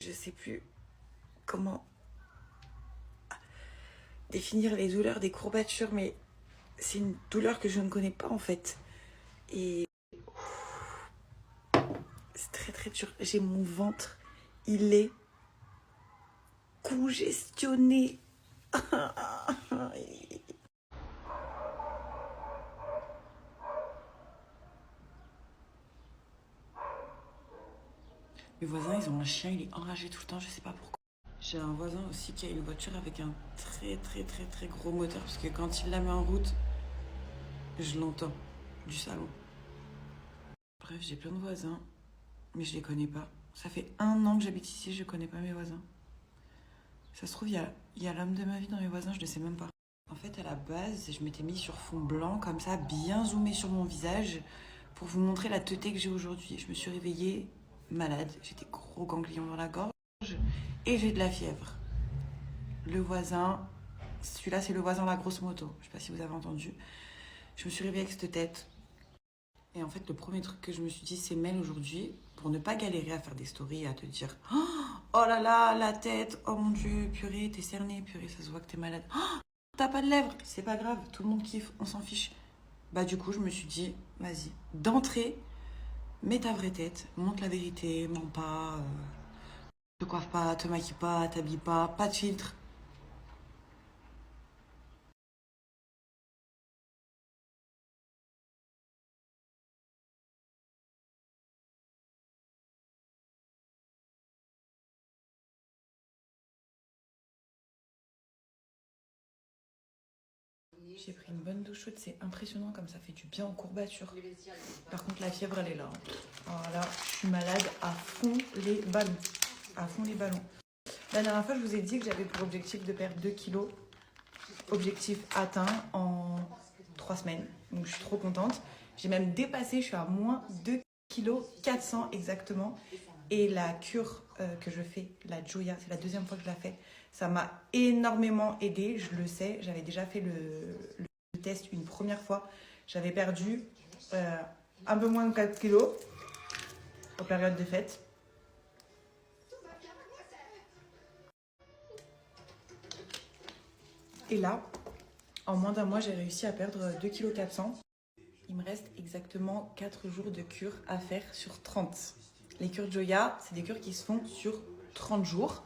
je sais plus comment définir les douleurs des courbatures, mais c'est une douleur que je ne connais pas en fait. Et c'est très très dur. J'ai mon ventre, il est congestionné. Mes voisins, ils ont un chien, il est enragé tout le temps, je sais pas pourquoi. J'ai un voisin aussi qui a une voiture avec un très très très très gros moteur, parce que quand il la met en route, je l'entends du salon. Bref, j'ai plein de voisins, mais je les connais pas. Ça fait 1 an que j'habite ici, je connais pas mes voisins. Ça se trouve, il y a l'homme de ma vie dans mes voisins, je ne sais même pas. En fait, à la base, je m'étais mis sur fond blanc, comme ça, bien zoomé sur mon visage, pour vous montrer la teuté que j'ai aujourd'hui. Je me suis réveillée malade, j'ai des gros ganglions dans la gorge, et j'ai de la fièvre. Le voisin, celui-là, c'est le voisin de la grosse moto. Je sais pas si vous avez entendu. Je me suis réveillée avec cette tête. Et en fait, le premier truc que je me suis dit, c'est Mel aujourd'hui, pour ne pas galérer à faire des stories, à te dire oh là là, la tête, oh mon dieu, purée, t'es cerné, purée, ça se voit que t'es malade. Oh, t'as pas de lèvres, c'est pas grave, tout le monde kiffe, on s'en fiche. Bah, du coup, je me suis dit, vas-y, d'entrée, mets ta vraie tête, montre la vérité, mens pas, te coiffe pas, te maquille pas, t'habille pas de filtre. J'ai pris une bonne douche chaude, c'est impressionnant comme ça fait du bien aux courbatures. Par contre, la fièvre, elle est là. Alors là, je suis malade à fond les ballons. À fond les ballons. La dernière fois, je vous ai dit que j'avais pour objectif de perdre 2 kilos. Objectif atteint en 3 semaines. Donc, je suis trop contente. J'ai même dépassé, je suis à moins 2 kilos 400 exactement. Et la cure que je fais, la Joya, c'est la deuxième fois que je la fais. Ça m'a énormément aidée, je le sais. J'avais déjà fait le test une première fois. J'avais perdu un peu moins de 4 kilos en période de fête. Et là, en moins d'un mois, j'ai réussi à perdre 2,4 kg. Il me reste exactement 4 jours de cure à faire sur 30. Les cures Joya, c'est des cures qui se font sur 30 jours.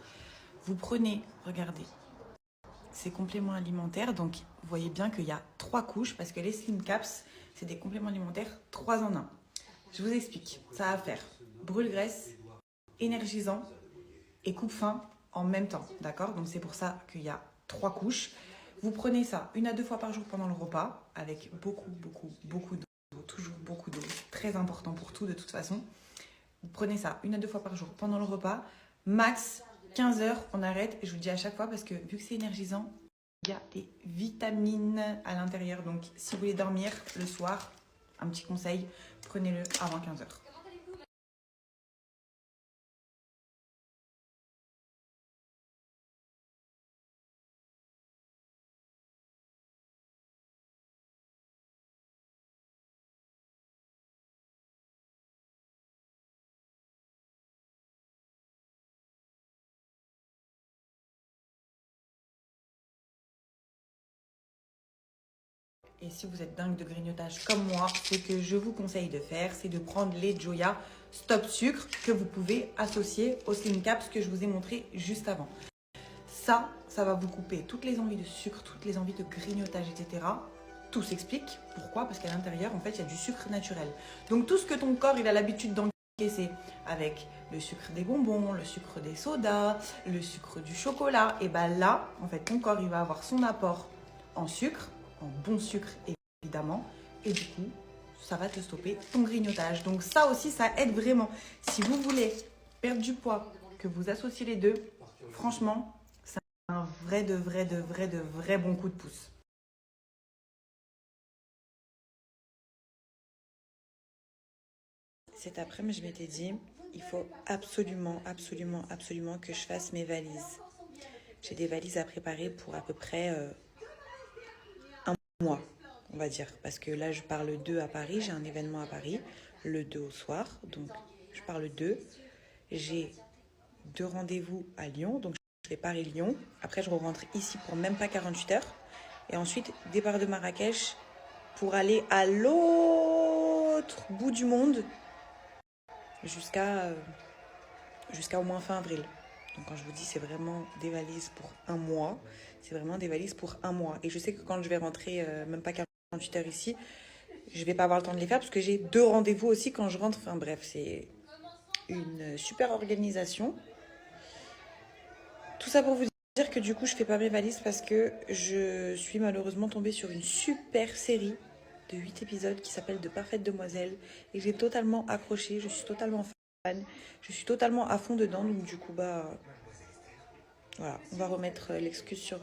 Vous prenez, regardez, ces compléments alimentaires. Donc, vous voyez bien qu'il y a 3 couches parce que les Slim Caps, c'est des compléments alimentaires 3 en 1. Je vous explique. Ça va faire brûle-graisse, énergisant et coupe-faim en même temps. D'accord? Donc, c'est pour ça qu'il y a 3 couches. Vous prenez ça 1 à 2 fois par jour pendant le repas avec beaucoup d'eau. Toujours beaucoup d'eau. C'est très important pour tout de toute façon. Vous prenez ça 1 à 2 fois par jour pendant le repas. Max 15 heures, on arrête. Et je vous le dis à chaque fois parce que vu que c'est énergisant, il y a des vitamines à l'intérieur. Donc, si vous voulez dormir le soir, un petit conseil, prenez-le avant 15 heures. Et si vous êtes dingue de grignotage comme moi, ce que je vous conseille de faire, c'est de prendre les Joya Stop Sucre que vous pouvez associer au Slim Caps que je vous ai montré juste avant. Ça va vous couper toutes les envies de sucre, toutes les envies de grignotage, etc. Tout s'explique. Pourquoi? Parce qu'à l'intérieur, en fait, il y a du sucre naturel. Donc tout ce que ton corps il a l'habitude d'encaisser avec le sucre des bonbons, le sucre des sodas, le sucre du chocolat, et bien là, en fait, ton corps il va avoir son apport en sucre, en bon sucre évidemment, et du coup, ça va te stopper ton grignotage. Donc ça aussi, ça aide vraiment. Si vous voulez perdre du poids, que vous associez les deux, franchement, c'est un vrai bon coup de pouce. Cet après-midi, je m'étais dit, il faut absolument que je fasse mes valises. J'ai des valises à préparer pour à peu près un mois, on va dire. Parce que là, je pars le 2 à Paris, j'ai un événement à Paris, le 2 au soir. Donc, je pars le 2. J'ai 2 rendez-vous à Lyon. Donc je fais Paris-Lyon. Après, je rentre ici pour même pas 48 heures. Et ensuite, départ de Marrakech pour aller à l'autre bout du monde jusqu'à au moins fin avril. Donc quand je vous dis c'est vraiment des valises pour un mois, c'est vraiment des valises pour un mois. Et je sais que quand je vais rentrer même pas 48 heures ici, je vais pas avoir le temps de les faire parce que j'ai 2 rendez-vous aussi quand je rentre. Enfin bref, c'est une super organisation. Tout ça pour vous dire que du coup je fais pas mes valises parce que je suis malheureusement tombée sur une super série de 8 épisodes qui s'appelle De Parfaites Demoiselles et j'ai totalement accroché, je suis totalement fan, je suis totalement à fond dedans donc du coup voilà, on va remettre l'excuse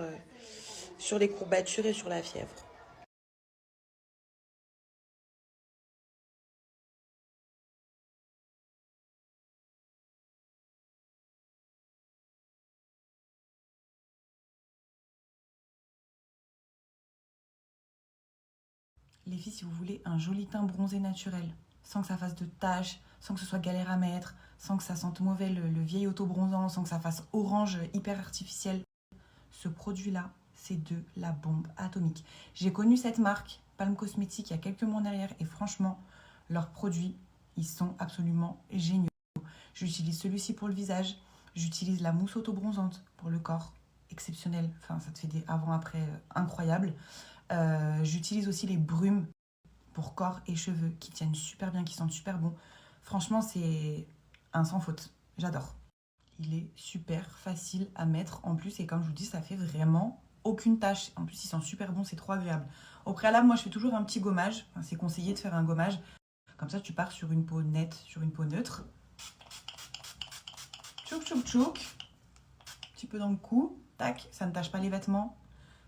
sur les courbatures et sur la fièvre. Les filles, si vous voulez un joli teint bronzé naturel, sans que ça fasse de taches, sans que ce soit galère à mettre, sans que ça sente mauvais le vieil auto-bronzant, sans que ça fasse orange hyper artificiel, ce produit-là, c'est de la bombe atomique. J'ai connu cette marque, Palm Cosmetics, il y a quelques mois derrière, et franchement, leurs produits, ils sont absolument géniaux. J'utilise celui-ci pour le visage, j'utilise la mousse auto-bronzante pour le corps, exceptionnel, enfin ça te fait des avant-après incroyables. J'utilise aussi les brumes pour corps et cheveux qui tiennent super bien, qui sentent super bon. Franchement, c'est un sans faute. J'adore. Il est super facile à mettre en plus et comme je vous dis, ça fait vraiment aucune tache. En plus, il sent super bon, c'est trop agréable. Au préalable, moi, je fais toujours un petit gommage. Enfin, c'est conseillé de faire un gommage. Comme ça, tu pars sur une peau nette, sur une peau neutre. Tchouk, tchouk, tchouk. Un petit peu dans le cou. Tac, ça ne tache pas les vêtements.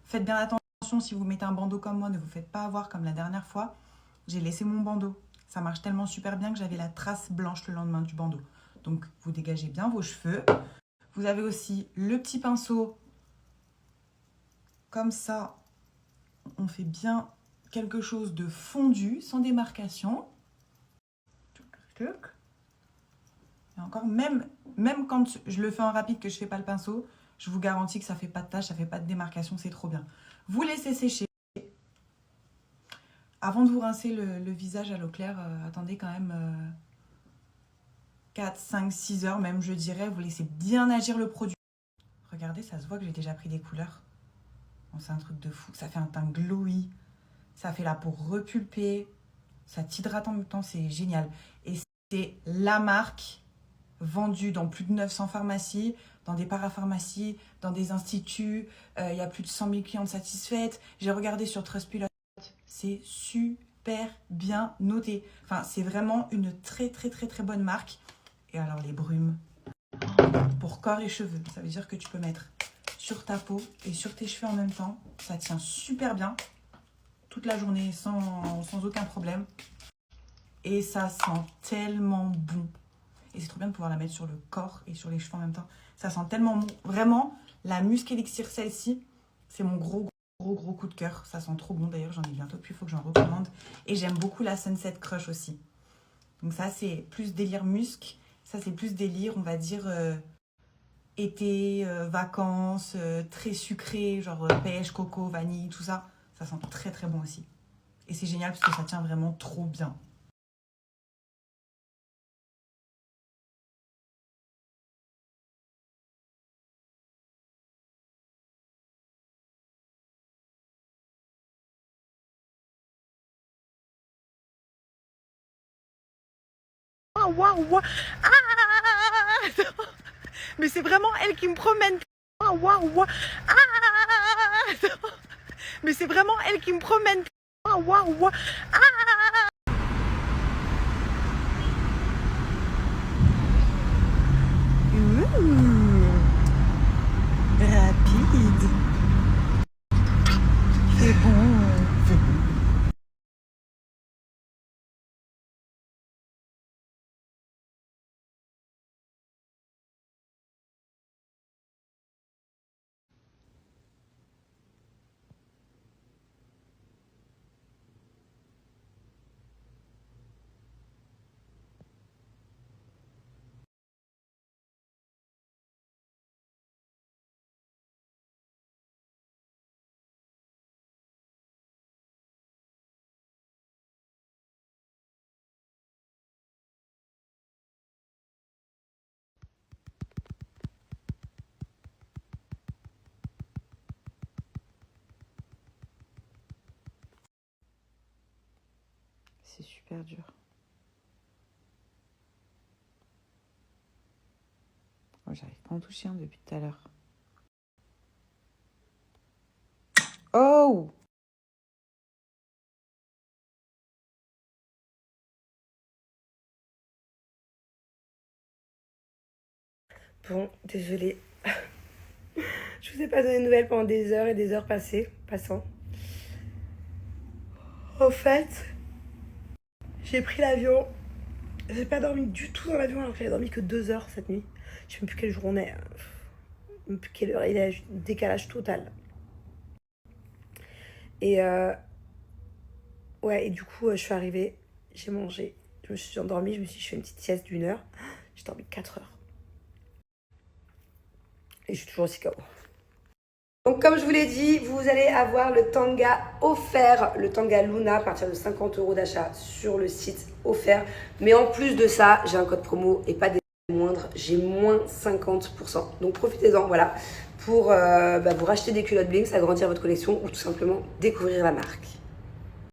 Faites bien attention, si vous mettez un bandeau comme moi, ne vous faites pas avoir comme la dernière fois. J'ai laissé mon bandeau. Ça marche tellement super bien que j'avais la trace blanche le lendemain du bandeau. Donc, vous dégagez bien vos cheveux. Vous avez aussi le petit pinceau. Comme ça, on fait bien quelque chose de fondu, sans démarcation. Et encore, même quand je le fais en rapide, que je ne fais pas le pinceau, je vous garantis que ça ne fait pas de tache, ça ne fait pas de démarcation, c'est trop bien. Vous laissez sécher. Avant de vous rincer le visage à l'eau claire, attendez quand même 4, 5, 6 heures même, je dirais. Vous laissez bien agir le produit. Regardez, ça se voit que j'ai déjà pris des couleurs. Bon, c'est un truc de fou. Ça fait un teint glowy. Ça fait la peau repulpée. Ça t'hydrate en même temps, c'est génial. Et c'est la marque vendue dans plus de 900 pharmacies, dans des parapharmacies, dans des instituts. Il y a plus de 100 000 clientes satisfaites. J'ai regardé sur Trustpilot. C'est super bien noté. Enfin, c'est vraiment une très très très très bonne marque. Et alors les brumes pour corps et cheveux, ça veut dire que tu peux mettre sur ta peau et sur tes cheveux en même temps. Ça tient super bien toute la journée sans aucun problème. Et ça sent tellement bon. Et c'est trop bien de pouvoir la mettre sur le corps et sur les cheveux en même temps. Ça sent tellement bon. Vraiment, la Musc Elixir, celle-ci, c'est mon gros coup de cœur. Ça sent trop bon. D'ailleurs, j'en ai bientôt plus. Il faut que j'en recommande. Et j'aime beaucoup la Sunset Crush aussi. Donc ça, c'est plus délire musc. Ça, c'est plus délire, on va dire, été, vacances, très sucré, genre pêche, coco, vanille, tout ça. Ça sent très très bon aussi. Et c'est génial parce que ça tient vraiment trop bien. Waouh, waouh, waouh. Ah. Mais c'est vraiment elle qui me promène. Waouh, waouh, waouh. Ah. Mais c'est vraiment elle qui me promène. Waouh, waouh, waouh. Rapide. C'est bon. super dur. Oh, j'arrive pas à en toucher un depuis tout à l'heure. Oh! Bon, désolée. Je vous ai pas donné de nouvelles pendant des heures et des heures passant. En fait, j'ai pris l'avion. J'ai pas dormi du tout dans l'avion alors que j'avais dormi que 2 heures cette nuit. Je sais même plus quelle jour on est. Même plus quelle heure il est. Décalage total. Et ouais, et du coup, je suis arrivée. J'ai mangé. Je me suis endormie. Je me suis dit, je fais une petite sieste d'1 heure. J'ai dormi 4 heures. Et je suis toujours aussi KO. Donc comme je vous l'ai dit, vous allez avoir le tanga offert, le tanga Luna à partir de 50 € d'achat sur le site offert. Mais en plus de ça, j'ai un code promo et pas des moindres, j'ai moins 50%. Donc profitez-en, voilà, pour vous racheter des culottes Blinks, agrandir votre collection ou tout simplement découvrir la marque.